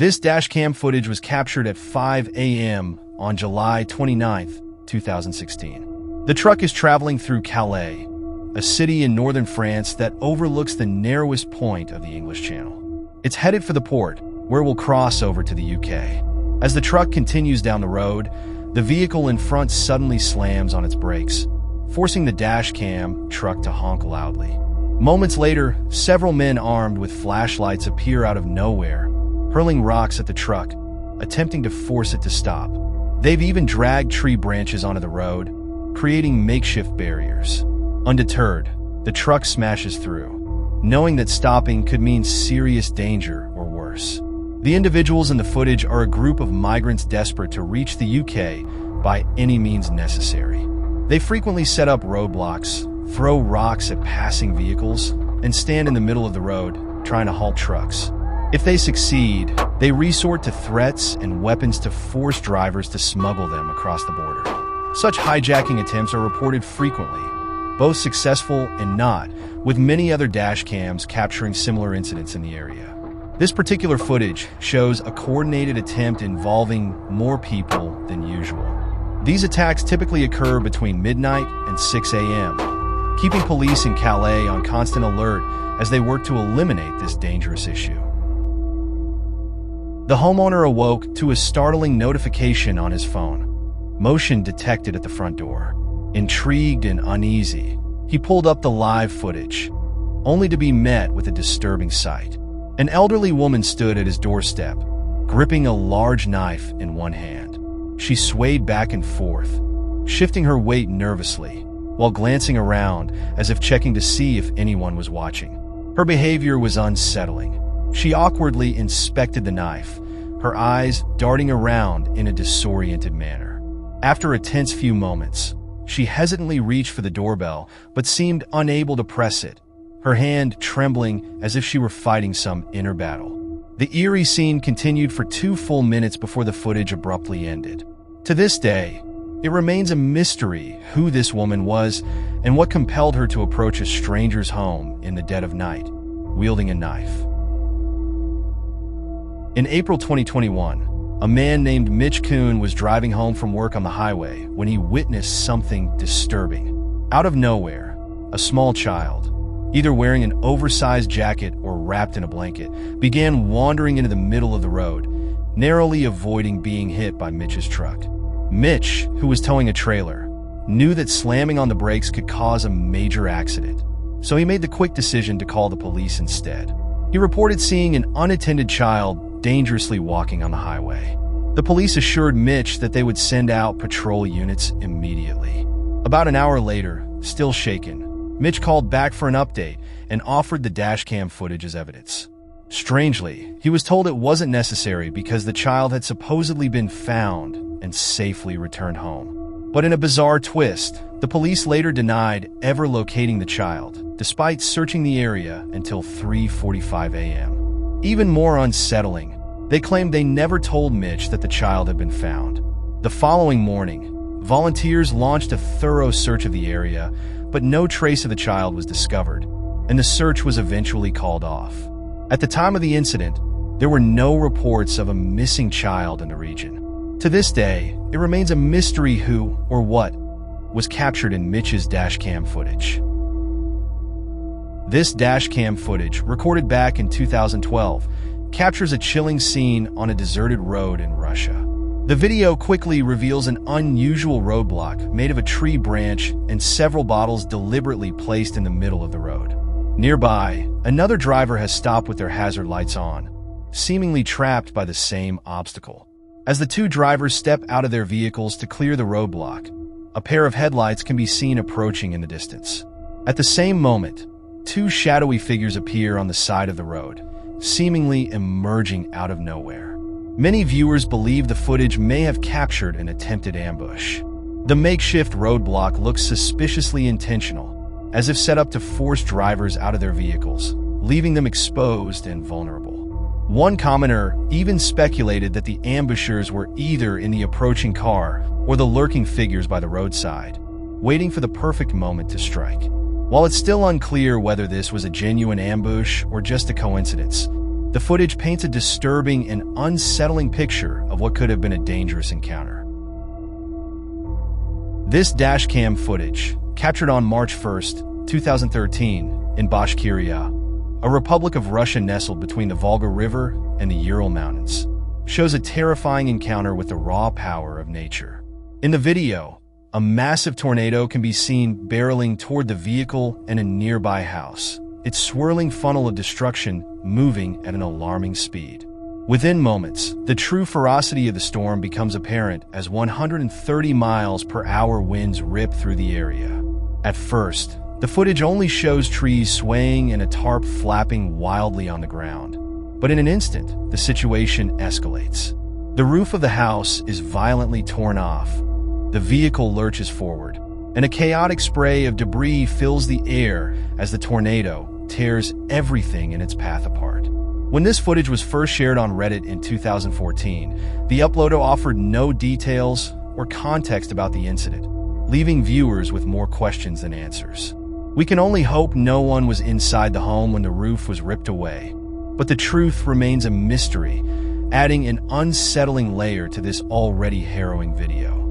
This dashcam footage was captured at 5 a.m. on July 29, 2016. The truck is traveling through Calais, a city in northern France that overlooks the narrowest point of the English Channel. It's headed for the port, where it will cross over to the UK. As the truck continues down the road, the vehicle in front suddenly slams on its brakes, forcing the dashcam truck to honk loudly. Moments later, several men armed with flashlights appear out of nowhere, hurling rocks at the truck, attempting to force it to stop. They've even dragged tree branches onto the road, creating makeshift barriers. Undeterred, the truck smashes through, knowing that stopping could mean serious danger or worse. The individuals in the footage are a group of migrants desperate to reach the UK by any means necessary. They frequently set up roadblocks, throw rocks at passing vehicles, and stand in the middle of the road, trying to halt trucks. If they succeed, they resort to threats and weapons to force drivers to smuggle them across the border. Such hijacking attempts are reported frequently, both successful and not, with many other dash cams capturing similar incidents in the area. This particular footage shows a coordinated attempt involving more people than usual. These attacks typically occur between midnight and 6 a.m., keeping police in Calais on constant alert as they work to eliminate this dangerous issue. The homeowner awoke to a startling notification on his phone. Motion detected at the front door. Intrigued and uneasy, he pulled up the live footage, only to be met with a disturbing sight. An elderly woman stood at his doorstep, gripping a large knife in one hand. She swayed back and forth, shifting her weight nervously, while glancing around as if checking to see if anyone was watching. Her behavior was unsettling. She awkwardly inspected the knife, her eyes darting around in a disoriented manner. After a tense few moments, she hesitantly reached for the doorbell, but seemed unable to press it, her hand trembling as if she were fighting some inner battle. The eerie scene continued for 2 full minutes before the footage abruptly ended. To this day, it remains a mystery who this woman was and what compelled her to approach a stranger's home in the dead of night, wielding a knife. In April 2021, a man named Mitch Kuhn was driving home from work on the highway when he witnessed something disturbing. Out of nowhere, a small child, either wearing an oversized jacket or wrapped in a blanket, began wandering into the middle of the road, narrowly avoiding being hit by Mitch's truck. Mitch, who was towing a trailer, knew that slamming on the brakes could cause a major accident, so he made the quick decision to call the police instead. He reported seeing an unattended child dangerously walking on the highway. The police assured Mitch that they would send out patrol units immediately. About an hour later, still shaken, Mitch called back for an update and offered the dashcam footage as evidence. Strangely, he was told it wasn't necessary because the child had supposedly been found and safely returned home. But in a bizarre twist, the police later denied ever locating the child, despite searching the area until 3:45 a.m. Even more unsettling, they claimed they never told Mitch that the child had been found. The following morning, volunteers launched a thorough search of the area, but no trace of the child was discovered, and the search was eventually called off. At the time of the incident, there were no reports of a missing child in the region. To this day, it remains a mystery who, or what, was captured in Mitch's dashcam footage. This dashcam footage, recorded back in 2012, captures a chilling scene on a deserted road in Russia. The video quickly reveals an unusual roadblock made of a tree branch and several bottles deliberately placed in the middle of the road. Nearby, another driver has stopped with their hazard lights on, seemingly trapped by the same obstacle. As the 2 drivers step out of their vehicles to clear the roadblock, a pair of headlights can be seen approaching in the distance. At the same moment, 2 shadowy figures appear on the side of the road, seemingly emerging out of nowhere. Many viewers believe the footage may have captured an attempted ambush. The makeshift roadblock looks suspiciously intentional, as if set up to force drivers out of their vehicles, leaving them exposed and vulnerable. One commenter even speculated that the ambushers were either in the approaching car or the lurking figures by the roadside, waiting for the perfect moment to strike. While it's still unclear whether this was a genuine ambush or just a coincidence, The footage paints a disturbing and unsettling picture of what could have been a dangerous encounter. This dashcam footage, captured on March 1st, 2013, in Bashkiria, a republic of Russia nestled between the Volga River and the Ural Mountains, shows a terrifying encounter with the raw power of nature. In the video, a massive tornado can be seen barreling toward the vehicle and a nearby house, its swirling funnel of destruction moving at an alarming speed. Within moments, the true ferocity of the storm becomes apparent as 130 miles per hour winds rip through the area. At first, the footage only shows trees swaying and a tarp flapping wildly on the ground. But in an instant, the situation escalates. The roof of the house is violently torn off. The vehicle lurches forward, and a chaotic spray of debris fills the air as the tornado tears everything in its path apart. When this footage was first shared on Reddit in 2014, the uploader offered no details or context about the incident, leaving viewers with more questions than answers. We can only hope no one was inside the home when the roof was ripped away, but the truth remains a mystery, adding an unsettling layer to this already harrowing video.